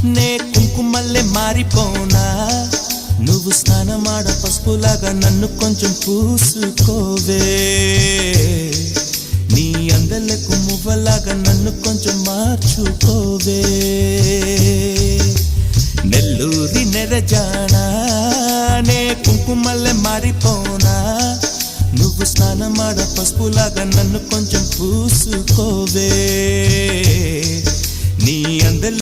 నే కుంకుమల్లే మారిపోనా నువ్వు స్నానమాడ పసుపులాగా నన్ను కొంచెం పూసుకోవే నీ అందలకు మువ్వలాగా నన్ను కొంచెం మార్చుకోవే నెల్లూరి నెరజానా నే కుంకుమల్లే మారిపోనా నువ్వు స్నానమాడ పసుపులాగా నన్ను కొంచెం పూసుకోవే నీ అందల